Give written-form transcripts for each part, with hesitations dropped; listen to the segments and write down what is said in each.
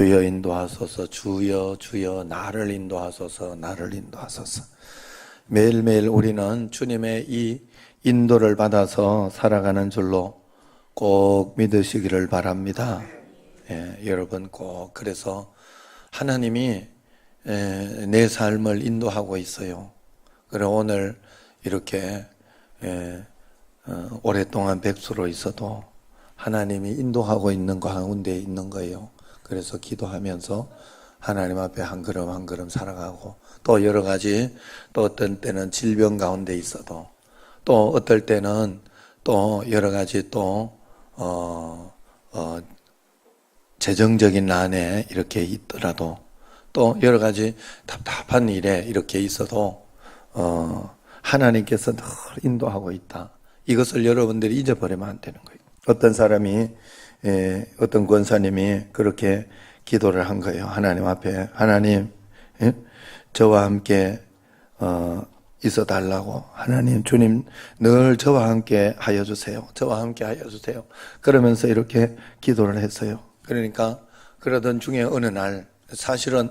주여 인도하소서. 주여 주여 나를 인도하소서. 나를 인도하소서. 매일매일 우리는 주님의 이 인도를 받아서 살아가는 줄로 꼭 믿으시기를 바랍니다. 여러분 꼭 그래서 하나님이 내 삶을 인도하고 있어요. 그래 오늘 이렇게 오랫동안 백수로 있어도 하나님이 인도하고 있는 가운데 있는 거예요. 그래서 기도하면서 하나님 앞에 한 걸음 한 걸음 살아가고, 또 여러 가지, 또 어떤 때는 질병 가운데 있어도, 또 어떨 때는 또 여러 가지 또 재정적인 난에 이렇게 있더라도, 또 여러 가지 답답한 일에 이렇게 있어도 하나님께서 늘 인도하고 있다. 이것을 여러분들이 잊어버리면 안 되는 거예요. 어떤 사람이 어떤 권사님이 그렇게 기도를 한 거예요. 하나님 앞에, 하나님 저와 함께 있어 달라고. 하나님 주님 늘 저와 함께 하여 주세요. 저와 함께 하여 주세요. 그러면서 이렇게 기도를 했어요. 그러니까 그러던 중에 어느 날 사실은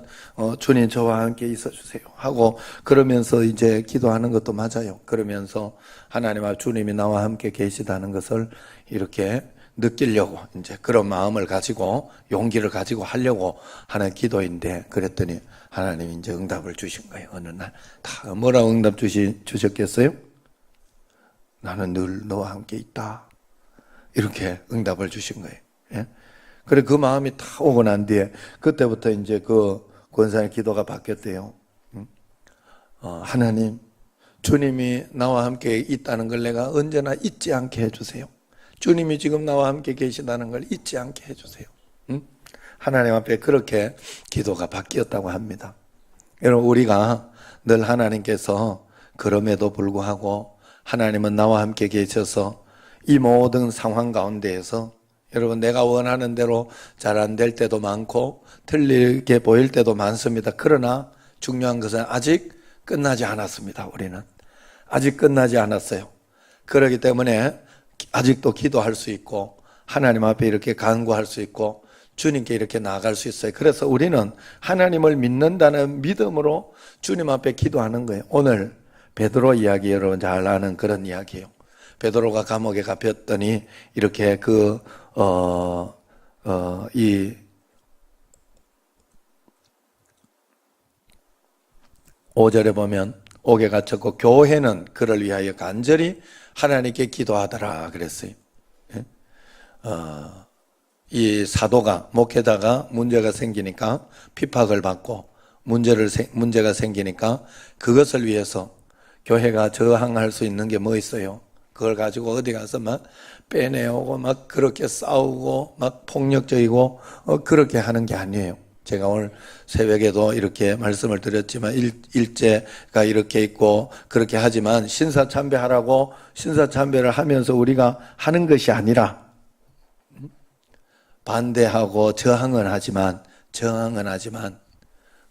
주님 저와 함께 있어 주세요 하고 그러면서 이제 기도하는 것도 맞아요. 그러면서 하나님 앞 주님이 나와 함께 계시다는 것을 이렇게 느끼려고 이제 그런 마음을 가지고 용기를 가지고 하려고 하는 기도인데, 그랬더니 하나님이 이제 응답을 주신 거예요. 어느 날 다 뭐라고 응답 주셨겠어요? 나는 늘 너와 함께 있다. 이렇게 응답을 주신 거예요. 예? 그래 그 마음이 다 오고 난 뒤에 그때부터 이제 그 권사의 기도가 바뀌었대요. 하나님, 주님이 나와 함께 있다는 걸 내가 언제나 잊지 않게 해주세요. 주님이 지금 나와 함께 계시다는 걸 잊지 않게 해주세요. 하나님 앞에 그렇게 기도가 바뀌었다고 합니다. 여러분, 우리가 늘 하나님께서 그럼에도 불구하고 하나님은 나와 함께 계셔서 이 모든 상황 가운데에서 여러분, 내가 원하는 대로 잘 안 될 때도 많고 틀리게 보일 때도 많습니다. 그러나 중요한 것은 아직 끝나지 않았습니다. 우리는 아직 끝나지 않았어요. 그렇기 때문에 아직도 기도할 수 있고 하나님 앞에 이렇게 간구할 수 있고 주님께 이렇게 나아갈 수 있어요. 그래서 우리는 하나님을 믿는다는 믿음으로 주님 앞에 기도하는 거예요. 오늘 베드로 이야기 여러분 잘 아는 그런 이야기예요. 베드로가 감옥에 갇혔더니 이렇게 이 5절에 보면 옥에 갇혔고 교회는 그를 위하여 간절히 하나님께 기도하더라 그랬어요. 이 사도가, 목회자가 문제가 생기니까 핍박을 받고 문제가 생기니까 그것을 위해서 교회가 저항할 수 있는 게 뭐 있어요? 그걸 가지고 어디 가서 막 빼내오고 막 그렇게 싸우고 막 폭력적이고 그렇게 하는 게 아니에요. 제가 오늘 새벽에도 이렇게 말씀을 드렸지만 일제가 이렇게 있고 그렇게 하지만 신사참배하라고 신사참배를 하면서 우리가 하는 것이 아니라 반대하고 저항은 하지만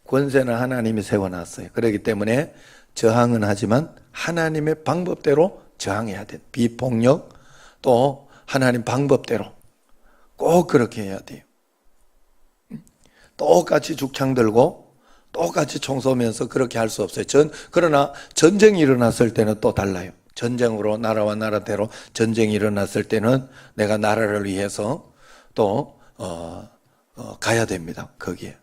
권세는 하나님이 세워놨어요. 그렇기 때문에 저항은 하지만 하나님의 방법대로 저항해야 돼. 비폭력 또 하나님 방법대로 꼭 그렇게 해야 돼요. 똑같이 죽창 들고 똑같이 총 쏘면서 그렇게 할 수 없어요. 그러나 전쟁이 일어났을 때는 또 달라요. 전쟁으로 나라와 나라대로 전쟁이 일어났을 때는 내가 나라를 위해서 또 가야 됩니다. 거기에.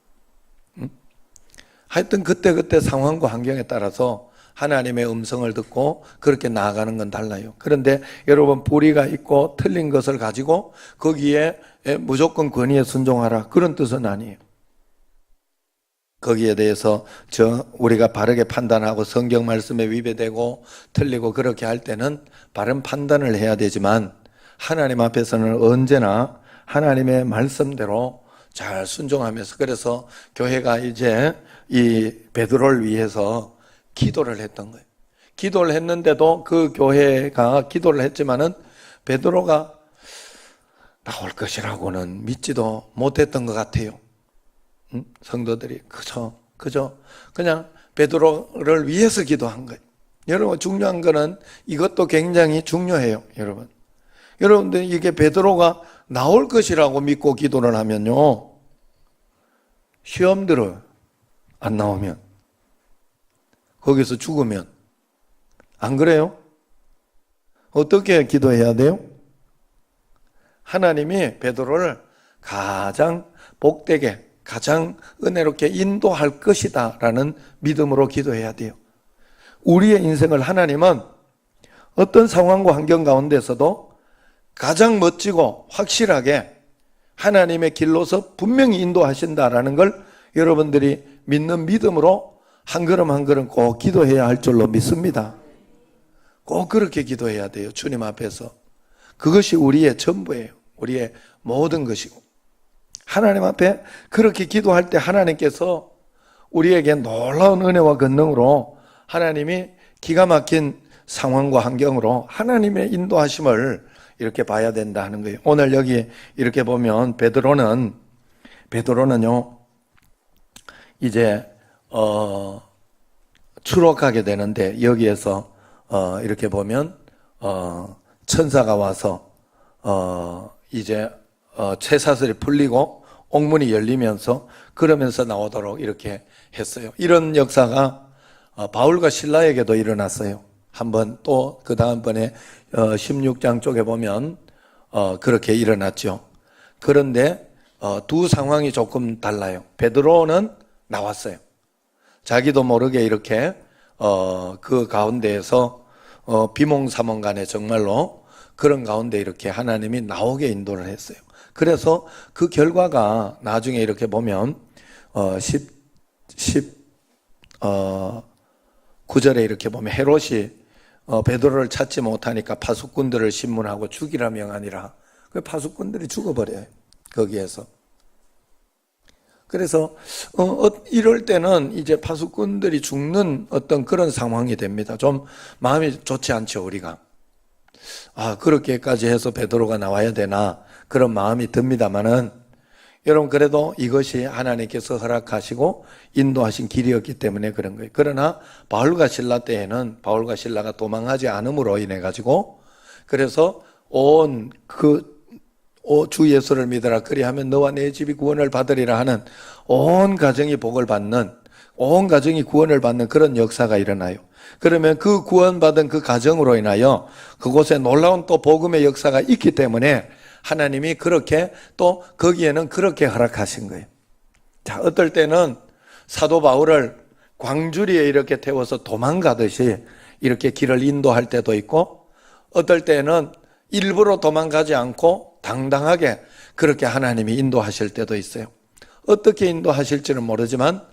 하여튼 그때 상황과 환경에 따라서 하나님의 음성을 듣고 그렇게 나아가는 건 달라요. 그런데 여러분, 불의가 있고 틀린 것을 가지고 거기에 무조건 권위에 순종하라, 그런 뜻은 아니에요. 거기에 대해서 우리가 바르게 판단하고 성경 말씀에 위배되고 틀리고 그렇게 할 때는 바른 판단을 해야 되지만 하나님 앞에서는 언제나 하나님의 말씀대로 잘 순종하면서, 그래서 교회가 이제 이 베드로를 위해서 기도를 했던 거예요. 기도를 했는데도 그 교회가 기도를 했지만은 베드로가 나올 것이라고는 믿지도 못했던 것 같아요. 성도들이 그저 그냥 베드로를 위해서 기도한 거예요. 여러분, 중요한 거는 이것도 굉장히 중요해요. 여러분들 이게 베드로가 나올 것이라고 믿고 기도를 하면요, 시험 들어 안 나오면, 거기서 죽으면. 안 그래요? 어떻게 기도해야 돼요? 하나님이 베드로를 가장 복되게, 가장 은혜롭게 인도할 것이다 라는 믿음으로 기도해야 돼요. 우리의 인생을 하나님은 어떤 상황과 환경 가운데서도 가장 멋지고 확실하게 하나님의 길로서 분명히 인도하신다라는 걸 여러분들이 믿는 믿음으로 한 걸음 한 걸음 꼭 기도해야 할 줄로 믿습니다. 꼭 그렇게 기도해야 돼요. 주님 앞에서. 그것이 우리의 전부예요. 우리의 모든 것이고. 하나님 앞에 그렇게 기도할 때 하나님께서 우리에게 놀라운 은혜와 권능으로 하나님이 기가 막힌 상황과 환경으로 하나님의 인도하심을 이렇게 봐야 된다 하는 거예요. 오늘 여기 이렇게 보면 베드로는요 이제 추록하게 되는데, 여기에서 이렇게 보면 천사가 와서 이제 쇠사슬이 풀리고 옥문이 열리면서 그러면서 나오도록 이렇게 했어요. 이런 역사가 바울과 실라에게도 일어났어요. 한번 또 그 다음번에 16장 쪽에 보면 그렇게 일어났죠. 그런데 두 상황이 조금 달라요. 베드로는 나왔어요. 자기도 모르게 이렇게 그 가운데에서 비몽사몽간에 정말로 그런 가운데 이렇게 하나님이 나오게 인도를 했어요. 그래서 그 결과가 나중에 이렇게 보면 9절에 이렇게 보면 헤롯이 베드로를 찾지 못하니까 파수꾼들을 신문하고 죽이라 명하니라. 그 파수꾼들이 죽어버려요. 거기에서. 그래서 이럴 때는 이제 파수꾼들이 죽는 어떤 그런 상황이 됩니다. 좀 마음이 좋지 않죠, 우리가. 그렇게까지 해서 베드로가 나와야 되나 그런 마음이 듭니다만은, 여러분 그래도 이것이 하나님께서 허락하시고 인도하신 길이었기 때문에 그런 거예요. 그러나 바울과 실라 때에는 바울과 실라가 도망하지 않음으로 인해 가지고, 그래서 주 예수를 믿어라 그리하면 너와 내 집이 구원을 받으리라 하는 온 가정이 복을 받는, 온 가정이 구원을 받는 그런 역사가 일어나요. 그러면 그 구원받은 그 가정으로 인하여 그곳에 놀라운 또 복음의 역사가 있기 때문에 하나님이 그렇게 또 거기에는 그렇게 허락하신 거예요. 자, 어떨 때는 사도 바울을 광주리에 이렇게 태워서 도망가듯이 이렇게 길을 인도할 때도 있고, 어떨 때는 일부러 도망가지 않고 당당하게 그렇게 하나님이 인도하실 때도 있어요. 어떻게 인도하실지는 모르지만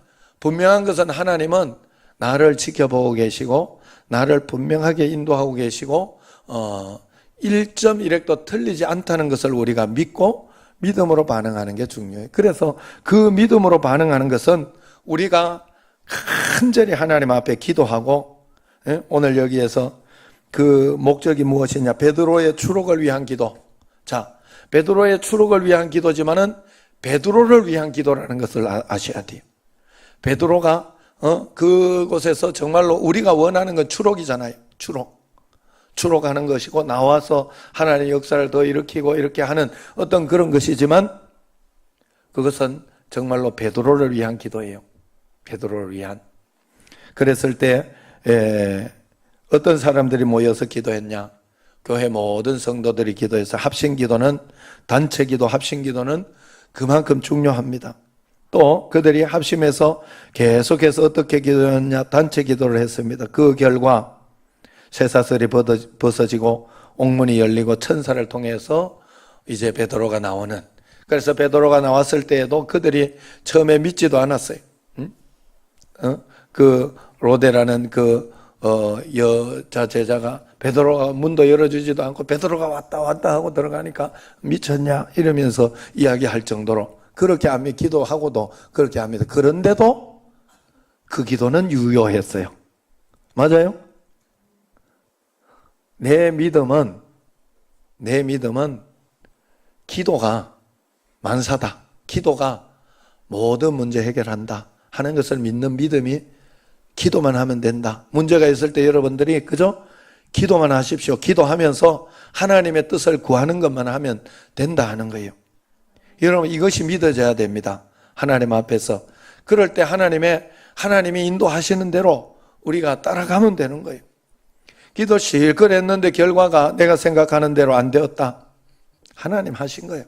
분명한 것은 하나님은 나를 지켜보고 계시고 나를 분명하게 인도하고 계시고 1.1획도 틀리지 않다는 것을 우리가 믿고 믿음으로 반응하는 게 중요해요. 그래서 그 믿음으로 반응하는 것은 우리가 간절히 하나님 앞에 기도하고, 오늘 여기에서 그 목적이 무엇이냐, 베드로의 추록을 위한 기도. 자, 베드로의 추록을 위한 기도지만은 베드로를 위한 기도라는 것을 아셔야 돼요. 베드로가 그곳에서 정말로 우리가 원하는 건 추록이잖아요. 추록하는 것이고 나와서 하나님의 역사를 더 일으키고 이렇게 하는 어떤 그런 것이지만, 그것은 정말로 베드로를 위한 기도예요. 베드로를 위한. 그랬을 때 어떤 사람들이 모여서 기도했냐? 교회 모든 성도들이 기도해서 합심기도는, 단체기도, 합심기도는 그만큼 중요합니다. 또 그들이 합심해서 계속해서 어떻게 기도했냐? 단체 기도를 했습니다. 그 결과 쇠사슬이 벗어지고 옥문이 열리고 천사를 통해서 이제 베드로가 나오는, 그래서 베드로가 나왔을 때에도 그들이 처음에 믿지도 않았어요. 그 로데라는 그 여자 제자가 베드로가 문도 열어주지도 않고 베드로가 왔다 하고 들어가니까 미쳤냐 이러면서 이야기할 정도로 그렇게 하며 기도하고도 그렇게 합니다. 그런데도 그 기도는 유효했어요. 맞아요? 내 믿음은 기도가 만사다. 기도가 모든 문제 해결한다 하는 것을 믿는 믿음이, 기도만 하면 된다. 문제가 있을 때 여러분들이 그저 기도만 하십시오. 기도하면서 하나님의 뜻을 구하는 것만 하면 된다 하는 거예요. 여러분 이것이 믿어져야 됩니다. 하나님 앞에서 그럴 때 하나님이 인도하시는 대로 우리가 따라가면 되는 거예요. 기도 실컷 했는데 결과가 내가 생각하는 대로 안 되었다. 하나님 하신 거예요.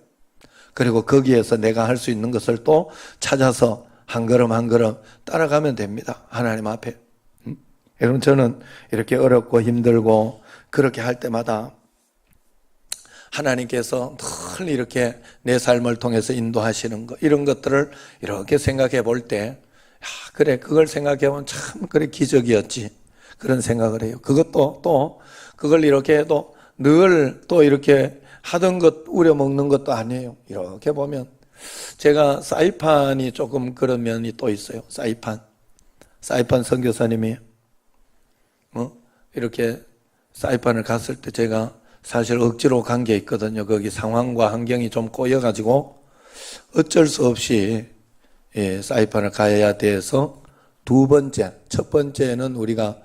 그리고 거기에서 내가 할 수 있는 것을 또 찾아서 한 걸음 한 걸음 따라가면 됩니다. 하나님 앞에. 여러분, 저는 이렇게 어렵고 힘들고 그렇게 할 때마다 하나님께서 늘 이렇게 내 삶을 통해서 인도하시는 것, 이런 것들을 이렇게 생각해 볼 때, 그래, 그걸 생각해 보면 참, 그래, 기적이었지. 그런 생각을 해요. 그것도 또, 그걸 이렇게 해도 늘 또 이렇게 하던 것, 우려먹는 것도 아니에요. 이렇게 보면. 제가 사이판이 조금 그런 면이 또 있어요. 사이판 선교사님이, 이렇게 사이판을 갔을 때 제가 사실 억지로 간 게 있거든요. 거기 상황과 환경이 좀 꼬여가지고 어쩔 수 없이 사이판을 가야 돼서 첫 번째는 우리가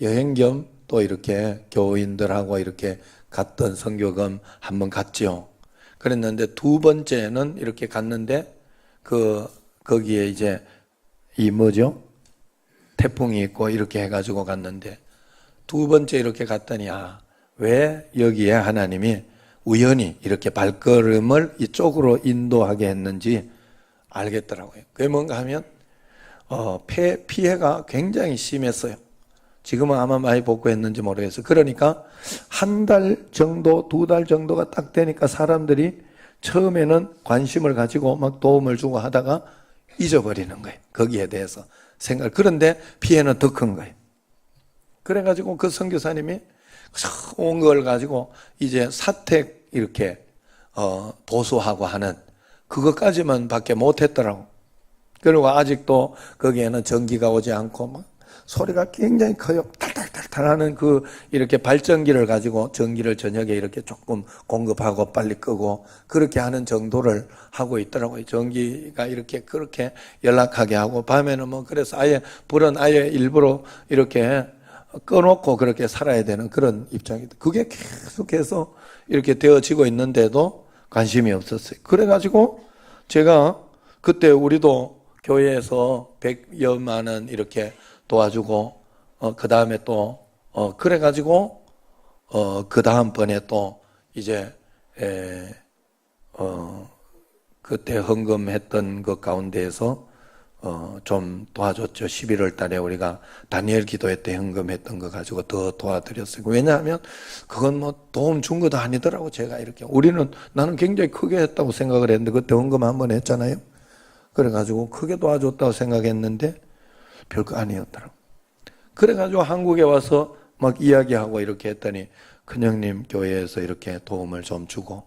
여행 겸 또 이렇게 교인들하고 이렇게 갔던 선교금 한번 갔지요. 그랬는데 두 번째는 이렇게 갔는데 거기에 이제 태풍이 있고 이렇게 해가지고 갔는데 두 번째 이렇게 갔더니 왜 여기에 하나님이 우연히 이렇게 발걸음을 이쪽으로 인도하게 했는지 알겠더라고요. 그게 뭔가 하면 피해가 굉장히 심했어요. 지금은 아마 많이 복구했는지 모르겠어요. 그러니까 한 달 정도, 두 달 정도가 딱 되니까 사람들이 처음에는 관심을 가지고 막 도움을 주고 하다가 잊어버리는 거예요. 거기에 대해서 그런데 피해는 더 큰 거예요. 그래가지고 그 선교사님이 온 걸 가지고 이제 사택 이렇게 보수하고 하는 그것까지만 밖에 못했더라고. 그리고 아직도 거기에는 전기가 오지 않고 막 소리가 굉장히 커요. 탈탈탈탈 하는 이렇게 발전기를 가지고 전기를 저녁에 이렇게 조금 공급하고 빨리 끄고 그렇게 하는 정도를 하고 있더라고요. 전기가 그렇게 연락하게 하고 밤에는 그래서 불은 일부러 이렇게 꺼놓고 그렇게 살아야 되는 그런 입장이다. 그게 계속해서 이렇게 되어지고 있는데도 관심이 없었어요. 그래가지고 제가 그때 우리도 교회에서 100여만 원 이렇게 도와주고 그 다음에 또 그래가지고 그 다음번에 또 이제 그때 헌금했던 것 가운데에서 좀 도와줬죠. 11월 달에 우리가 다니엘 기도회 때 헌금했던 거 가지고 더 도와드렸어요. 왜냐하면 그건 도움 준 것도 아니더라고. 제가 이렇게 나는 굉장히 크게 했다고 생각을 했는데 그때 헌금 한번 했잖아요. 그래가지고 크게 도와줬다고 생각했는데 별거 아니었더라고. 그래가지고 한국에 와서 막 이야기하고 이렇게 했더니 큰형님 교회에서 이렇게 도움을 좀 주고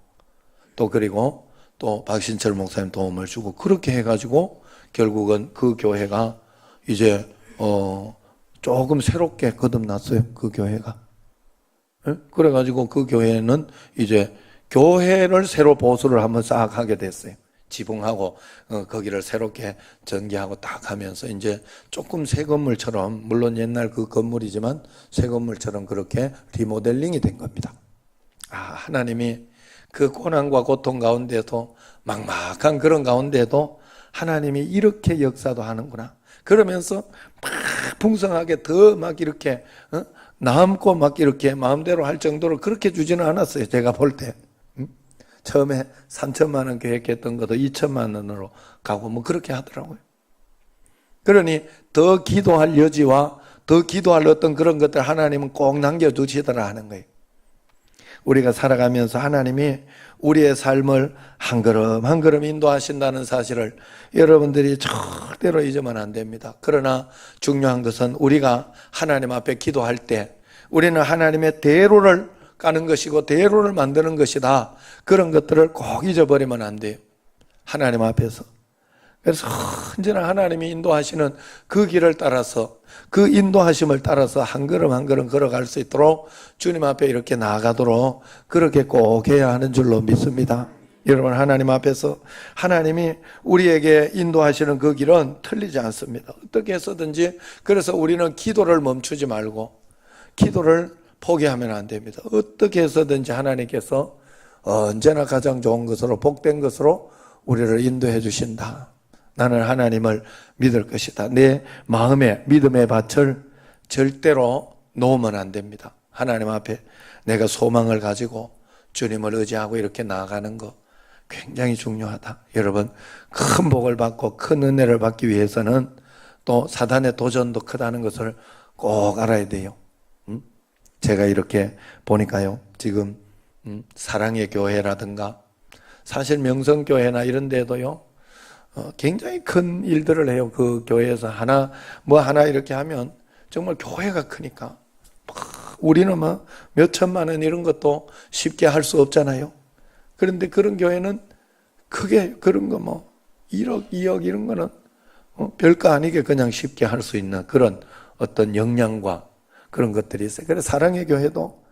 또 그리고 또 박신철 목사님 도움을 주고 그렇게 해가지고 결국은 그 교회가 이제 조금 새롭게 거듭났어요. 그 교회가. 그래가지고 그 교회는 이제 교회를 새로 보수를 한번 싹 하게 됐어요. 지붕하고 거기를 새롭게 전개하고 딱 하면서 이제 조금 새 건물처럼, 물론 옛날 그 건물이지만 새 건물처럼 그렇게 리모델링이 된 겁니다. 하나님이 그 고난과 고통 가운데도 막막한 그런 가운데도 하나님이 이렇게 역사도 하는구나. 그러면서 막 풍성하게 더 막 이렇게 남고 막 이렇게 마음대로 할 정도로 그렇게 주지는 않았어요. 제가 볼 때. 처음에 3천만 원 계획했던 것도 2천만 원으로 가고 그렇게 하더라고요. 그러니 더 기도할 여지와 더 기도할 어떤 그런 것들 하나님은 꼭 남겨두시더라 하는 거예요. 우리가 살아가면서 하나님이 우리의 삶을 한 걸음 한 걸음 인도하신다는 사실을 여러분들이 절대로 잊으면 안 됩니다. 그러나 중요한 것은 우리가 하나님 앞에 기도할 때 우리는 하나님의 대로를 까는 것이고 대로를 만드는 것이다. 그런 것들을 꼭 잊어버리면 안 돼요. 하나님 앞에서. 그래서 언제나 하나님이 인도하시는 그 길을 따라서 그 인도하심을 따라서 한 걸음 한 걸음 걸어갈 수 있도록 주님 앞에 이렇게 나아가도록 그렇게 꼭 해야 하는 줄로 믿습니다. 여러분, 하나님 앞에서 하나님이 우리에게 인도하시는 그 길은 틀리지 않습니다. 어떻게 해서든지. 그래서 우리는 기도를 멈추지 말고 기도를 포기하면 안 됩니다. 어떻게 해서든지 하나님께서 언제나 가장 좋은 것으로 복된 것으로 우리를 인도해 주신다. 나는 하나님을 믿을 것이다. 내 마음에 믿음의 밭을 절대로 놓으면 안 됩니다. 하나님 앞에 내가 소망을 가지고 주님을 의지하고 이렇게 나아가는 거 굉장히 중요하다. 여러분, 큰 복을 받고 큰 은혜를 받기 위해서는 또 사단의 도전도 크다는 것을 꼭 알아야 돼요. 제가 이렇게 보니까요, 지금 사랑의 교회라든가 사실 명성교회나 이런 데도요, 굉장히 큰 일들을 해요. 그 교회에서 하나 이렇게 하면 정말 교회가 크니까 우리는 뭐 몇 천만 원 이런 것도 쉽게 할 수 없잖아요. 그런데 그런 교회는 크게 그런 거 뭐 1억, 2억 이런 거는 별거 아니게 그냥 쉽게 할 수 있는 그런 어떤 역량과 그런 것들이 있어요. 그래서 사랑의 교회도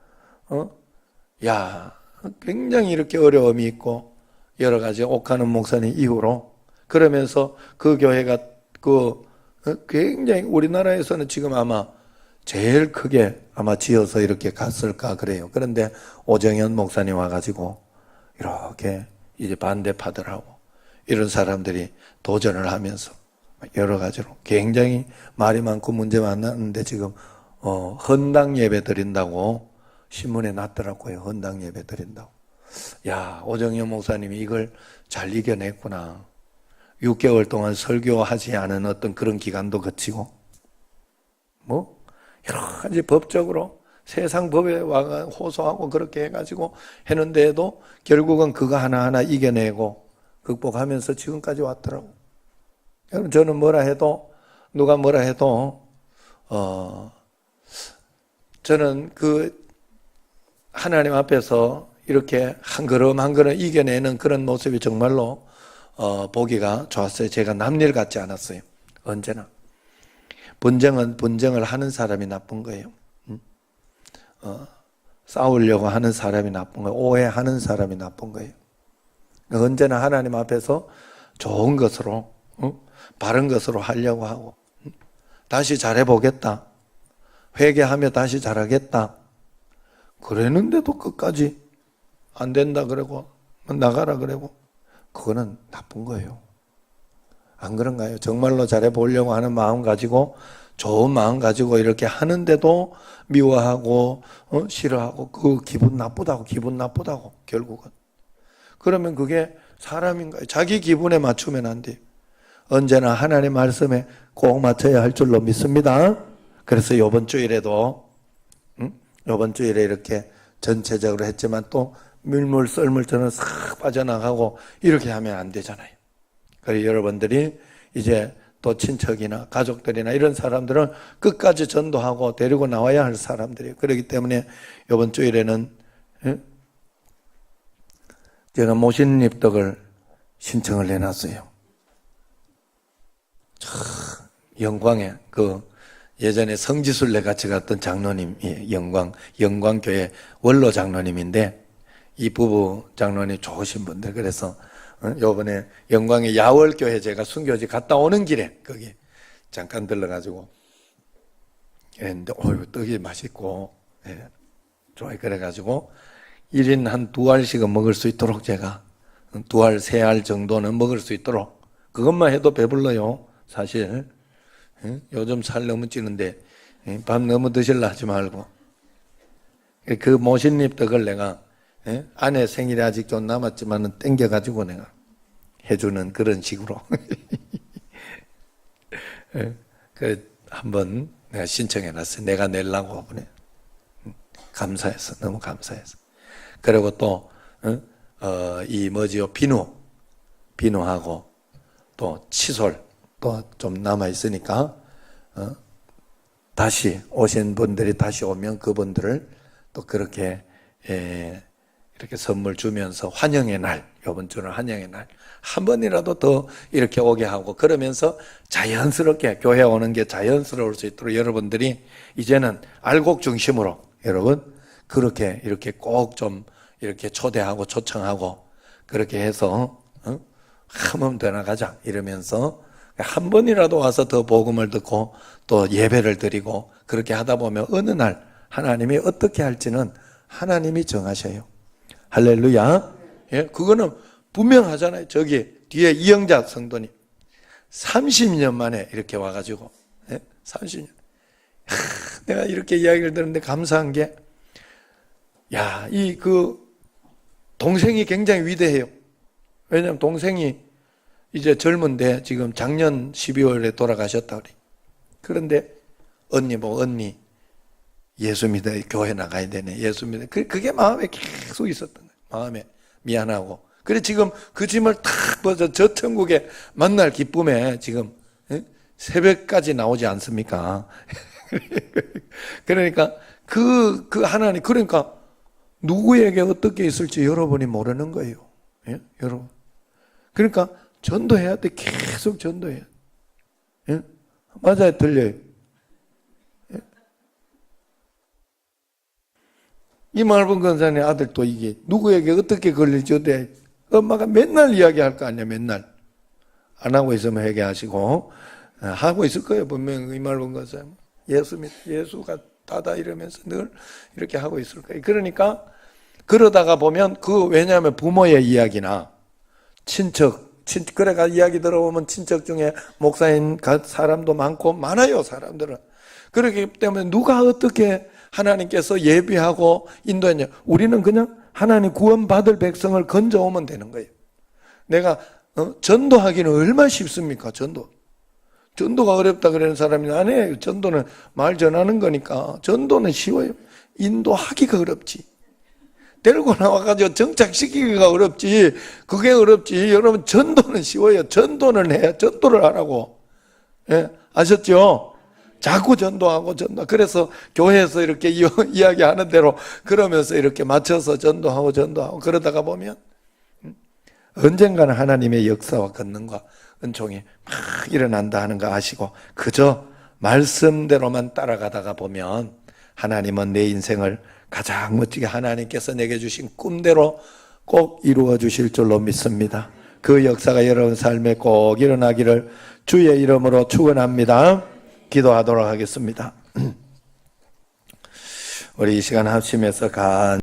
굉장히 이렇게 어려움이 있고 여러 가지 옥하는 목사님 이후로 그러면서 그 교회가 굉장히 우리나라에서는 지금 아마 제일 크게 아마 지어서 이렇게 갔을까 그래요. 그런데 오정현 목사님 와가지고 이렇게 이제 반대파들하고 이런 사람들이 도전을 하면서 여러 가지로 굉장히 말이 많고 문제 많았는데 지금 헌당 예배 드린다고 신문에 났더라고요. 헌당 예배 드린다고. 오정현 목사님이 이걸 잘 이겨냈구나. 6개월 동안 설교하지 않은 어떤 그런 기간도 거치고 여러 가지 법적으로 세상 법에 와가 호소하고 그렇게 해가지고 했는데도 결국은 그거 하나하나 이겨내고 극복하면서 지금까지 왔더라고. 여러분, 저는 뭐라 해도 누가 뭐라 해도 저는 그 하나님 앞에서 이렇게 한 걸음 한 걸음 이겨내는 그런 모습이 정말로 보기가 좋았어요. 제가 남일 같지 않았어요. 언제나. 분쟁을 하는 사람이 나쁜 거예요. 싸우려고 하는 사람이 나쁜 거예요. 오해하는 사람이 나쁜 거예요. 언제나 하나님 앞에서 좋은 것으로, 바른 것으로 하려고 하고, 다시 잘해보겠다. 회개하며 다시 잘하겠다. 그랬는데도 끝까지 안 된다 그러고, 나가라 그러고, 그거는 나쁜 거예요. 안 그런가요? 정말로 잘해보려고 하는 마음 가지고 좋은 마음 가지고 이렇게 하는데도 미워하고 싫어하고 그 기분 나쁘다고 결국은. 그러면 그게 사람인가요? 자기 기분에 맞추면 안 돼요. 언제나 하나님의 말씀에 꼭 맞춰야 할 줄로 믿습니다. 그래서 이번 주일에도 이번 주일에 이렇게 전체적으로 했지만 또 밀물 썰물처럼 싹 빠져나가고 이렇게 하면 안 되잖아요. 그래서 여러분들이 이제 또 친척이나 가족들이나 이런 사람들은 끝까지 전도하고 데리고 나와야 할 사람들이에요. 그렇기 때문에 이번 주일에는 제가 모신입덕을 신청을 해놨어요. 영광에 예전에 성지순례 같이 갔던 장로님, 영광교회 원로 장로님인데 이 부부 장로님 좋으신 분들. 그래서 요번에 영광의 야월교회 제가 순교지 갔다 오는 길에 거기 잠깐 들러가지고 했는데 떡이 맛있고 좋아요. 그래가지고 1인 한 2알씩은 먹을 수 있도록 제가 2알, 3알 정도는 먹을 수 있도록 그것만 해도 배불러요. 사실 요즘 살 너무 찌는데 밥 너무 드실라 하지 말고 그 모신잎떡을 내가 아내 생일이 아직 좀 남았지만은 땡겨가지고 내가 해주는 그런 식으로. 한번 내가 신청해놨어요. 내가 내려고 보내. 감사해서, 너무 감사해서. 그리고 또, 비누하고 또 칫솔 또 좀 남아있으니까, 다시 오신 분들이 다시 오면 그분들을 또 그렇게, 이렇게 선물 주면서 환영의 날, 이번 주는 환영의 날, 한 번이라도 더 이렇게 오게 하고 그러면서 자연스럽게 교회 오는 게 자연스러울 수 있도록 여러분들이 이제는 알곡 중심으로 여러분 그렇게 이렇게 꼭 좀 이렇게 초대하고 초청하고 그렇게 해서 한 번 더 나가자 이러면서 한 번이라도 와서 더 복음을 듣고 또 예배를 드리고 그렇게 하다 보면 어느 날 하나님이 어떻게 할지는 하나님이 정하셔요. 할렐루야. 예, 그거는 분명하잖아요. 저기 뒤에 이영자 성도님 30년 만에 이렇게 와가지고, 30년. 내가 이렇게 이야기를 들었는데 감사한 게, 동생이 굉장히 위대해요. 왜냐하면 동생이 이제 젊은데 지금 작년 12월에 돌아가셨다 그래. 그런데 언니 예수 믿어 교회 나가야 되네. 예수 믿어. 그게 마음에 계속 있었던 거예요. 마음에 미안하고. 그래 지금 그 짐을 탁 벗어 저 천국에 만날 기쁨에 지금 새벽까지 나오지 않습니까? 그러니까 그 하나님 그러니까 누구에게 어떻게 있을지 여러분이 모르는 거예요. 예? 여러분. 그러니까 전도해야 돼. 계속 전도해야 돼. 예? 맞아요. 들려요. 예? 이말분 권사님 아들도 이게 누구에게 어떻게 걸릴지 어때 엄마가 맨날 이야기할 거 아니야. 맨날. 안 하고 있으면 회개하시고 하고 있을 거예요. 분명히 이말분 권사님. 예수가 다다 이러면서 늘 이렇게 하고 있을 거예요. 그러니까 그러다가 보면 왜냐하면 부모의 이야기나 그래가 이야기 들어보면 친척 중에 목사인 사람도 많아요, 사람들은. 그렇기 때문에 누가 어떻게 하나님께서 예비하고 인도했냐. 우리는 그냥 하나님 구원받을 백성을 건져오면 되는 거예요. 내가 전도하기는 얼마나 쉽습니까, 전도가 어렵다 그러는 사람이 아니에요. 전도는 말 전하는 거니까. 전도는 쉬워요. 인도하기가 어렵지. 데리고 나와가지고 정착시키기가 어렵지. 그게 어렵지. 여러분 전도는 쉬워요. 전도를 하라고. 예, 아셨죠? 자꾸 전도하고. 그래서 교회에서 이렇게 이야기하는 대로 그러면서 이렇게 맞춰서 전도하고 그러다가 보면 언젠가는 하나님의 역사와 권능과 은총이 막 일어난다 하는 거 아시고 그저 말씀대로만 따라가다가 보면 하나님은 내 인생을 가장 멋지게 하나님께서 내게 주신 꿈대로 꼭 이루어 주실 줄로 믿습니다. 그 역사가 여러분 삶에 꼭 일어나기를 주의 이름으로 축원합니다. 기도하도록 하겠습니다. 우리 이 시간 합심해서